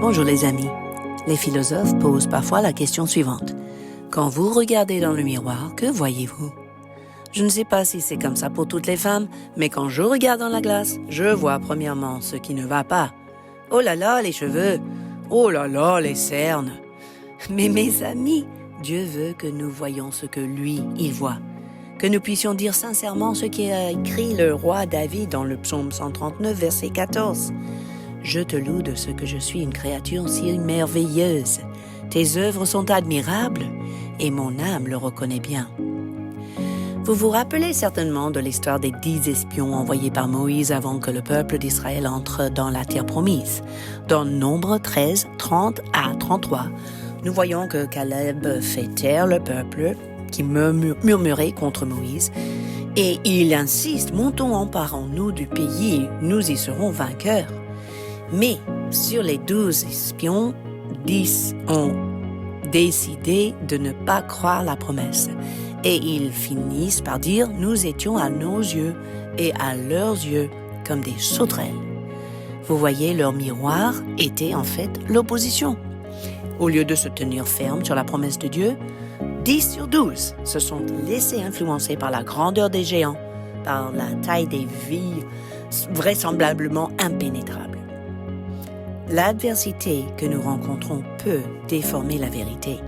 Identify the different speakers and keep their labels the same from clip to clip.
Speaker 1: Bonjour les amis. Les philosophes posent parfois la question suivante. Quand vous regardez dans le miroir, que voyez-vous? Je ne sais pas si c'est comme ça pour toutes les femmes, mais quand je regarde dans la glace, je vois premièrement ce qui ne va pas. Oh là là, les cheveux! Oh là là, les cernes! Mais mes amis, Dieu veut que nous voyions ce que lui, il voit. Que nous puissions dire sincèrement ce qu'a écrit le roi David dans le psaume 139, verset 14. Je te loue de ce que je suis une créature si merveilleuse. Tes œuvres sont admirables et mon âme le reconnaît bien. Vous vous rappelez certainement de l'histoire des 10 espions envoyés par Moïse avant que le peuple d'Israël entre dans la terre promise. Dans Nombre 13, 30 à 33, nous voyons que Caleb fait taire le peuple qui murmurait contre Moïse et il insiste, montons, emparons-nous du pays, nous y serons vainqueurs. Mais sur les 12 espions, 10 ont décidé de ne pas croire la promesse. Et ils finissent par dire « Nous étions à nos yeux et à leurs yeux comme des sauterelles ». Vous voyez, leur miroir était en fait l'opposition. Au lieu de se tenir ferme sur la promesse de Dieu, 10 sur 12 se sont laissés influencer par la grandeur des géants, par la taille des villes vraisemblablement impénétrables. L'adversité que nous rencontrons peut déformer la vérité.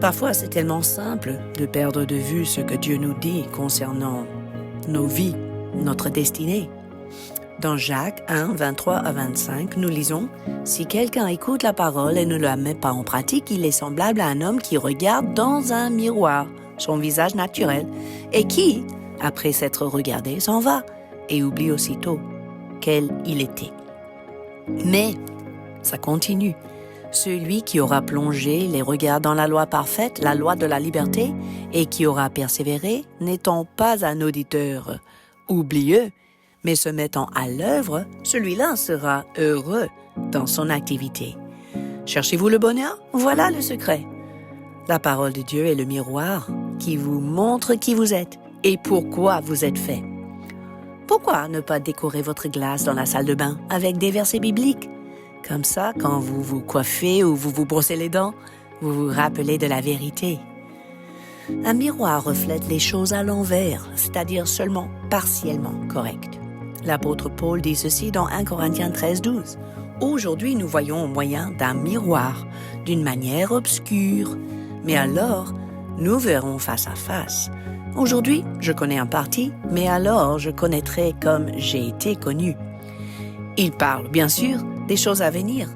Speaker 1: Parfois, c'est tellement simple de perdre de vue ce que Dieu nous dit concernant nos vies, notre destinée. Dans Jacques 1, 23 à 25, nous lisons « Si quelqu'un écoute la parole et ne la met pas en pratique, il est semblable à un homme qui regarde dans un miroir son visage naturel et qui, après s'être regardé, s'en va et oublie aussitôt quel il était. » Mais ça continue. Celui qui aura plongé les regards dans la loi parfaite, la loi de la liberté, et qui aura persévéré, n'étant pas un auditeur oublieux, mais se mettant à l'œuvre, celui-là sera heureux dans son activité. Cherchez-vous le bonheur? Voilà le secret. La parole de Dieu est le miroir qui vous montre qui vous êtes et pourquoi vous êtes fait. Pourquoi ne pas décorer votre glace dans la salle de bain avec des versets bibliques? Comme ça, quand vous vous coiffez ou vous vous brossez les dents, vous vous rappelez de la vérité. Un miroir reflète les choses à l'envers, c'est-à-dire seulement partiellement correctes. L'apôtre Paul dit ceci dans 1 Corinthiens 13, 12. Aujourd'hui, nous voyons au moyen d'un miroir, d'une manière obscure, mais alors, nous verrons face à face. Aujourd'hui, je connais en partie, mais alors je connaîtrai comme j'ai été connu. Il parle, bien sûr, des choses à venir,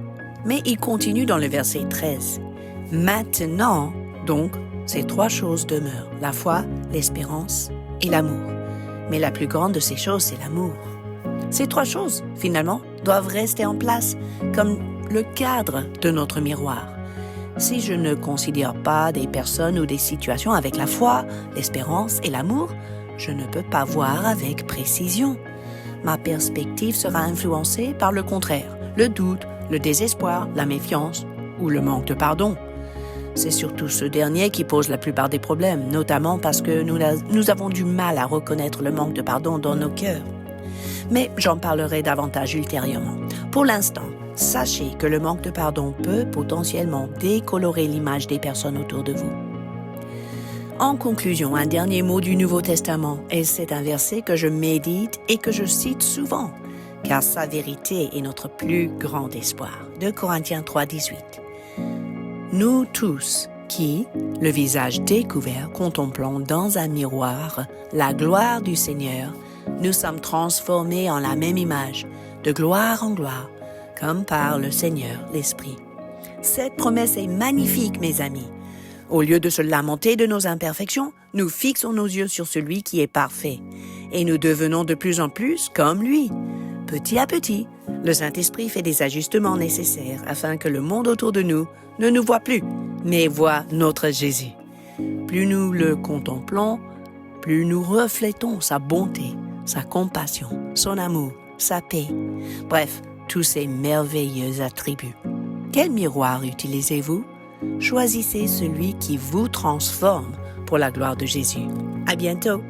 Speaker 1: mais il continue dans le verset 13. Maintenant, donc, ces 3 choses demeurent, la foi, l'espérance et l'amour. Mais la plus grande de ces choses, c'est l'amour. Ces 3 choses, finalement, doivent rester en place comme le cadre de notre miroir. Si je ne considère pas des personnes ou des situations avec la foi, l'espérance et l'amour, je ne peux pas voir avec précision. Ma perspective sera influencée par le contraire, le doute, le désespoir, la méfiance ou le manque de pardon. C'est surtout ce dernier qui pose la plupart des problèmes, notamment parce que nous avons du mal à reconnaître le manque de pardon dans nos cœurs. Mais j'en parlerai davantage ultérieurement. Pour l'instant, sachez que le manque de pardon peut potentiellement décolorer l'image des personnes autour de vous. En conclusion, un dernier mot du Nouveau Testament, et c'est un verset que je médite et que je cite souvent, car sa vérité est notre plus grand espoir. 2 Corinthiens 3, 18. Nous tous qui, le visage découvert, contemplons dans un miroir la gloire du Seigneur, nous sommes transformés en la même image, de gloire en gloire, comme par le Seigneur l'Esprit. Cette promesse est magnifique, mes amis. Au lieu de se lamenter de nos imperfections, nous fixons nos yeux sur celui qui est parfait. Et nous devenons de plus en plus comme lui. Petit à petit, le Saint-Esprit fait des ajustements nécessaires afin que le monde autour de nous ne nous voit plus, mais voit notre Jésus. Plus nous le contemplons, plus nous reflétons sa bonté, sa compassion, son amour, sa paix. Bref, tous ces merveilleux attributs. Quel miroir utilisez-vous? Choisissez celui qui vous transforme pour la gloire de Jésus. À bientôt!